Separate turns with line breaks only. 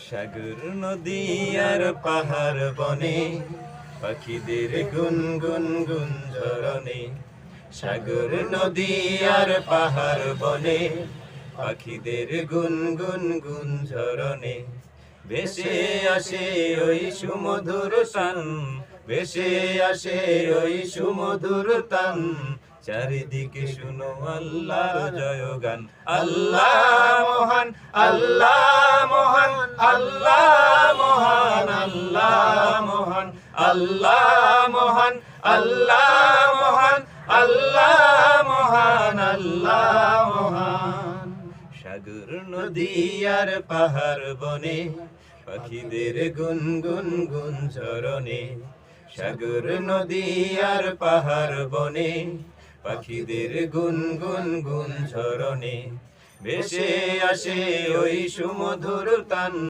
সাগর নদী আর পাহাড় বনে পাখিদের গুনগুন গুঞ্জরণে। সাগর নদী আর পাহাড় বনে পাখিদের গুনগুন গুঞ্জরণে। ভেসে আসে ওই সুমধুর তান, ভেসে আসে ওই সুমধুর তান। চারিদিকে শুনো আল্লাহর জয়গান। আল্লাহ মহান, আল্লাহ মহান, আল্লাহ মহান, আল্লাহ মহান, আল্লাহ মহান, আল্লাহ মহান, আল্লাহ মহান, আল্লাহ মহান। সাগর নদী আর পাহাড় বনে পাখিদের গুনগুন গুঞ্জরণে। সাগর নদী আর পাহাড় বনে পাখিদের গুনগুন গুঞ্জরণে। ভেসে আসে ওই সুমধুর তান।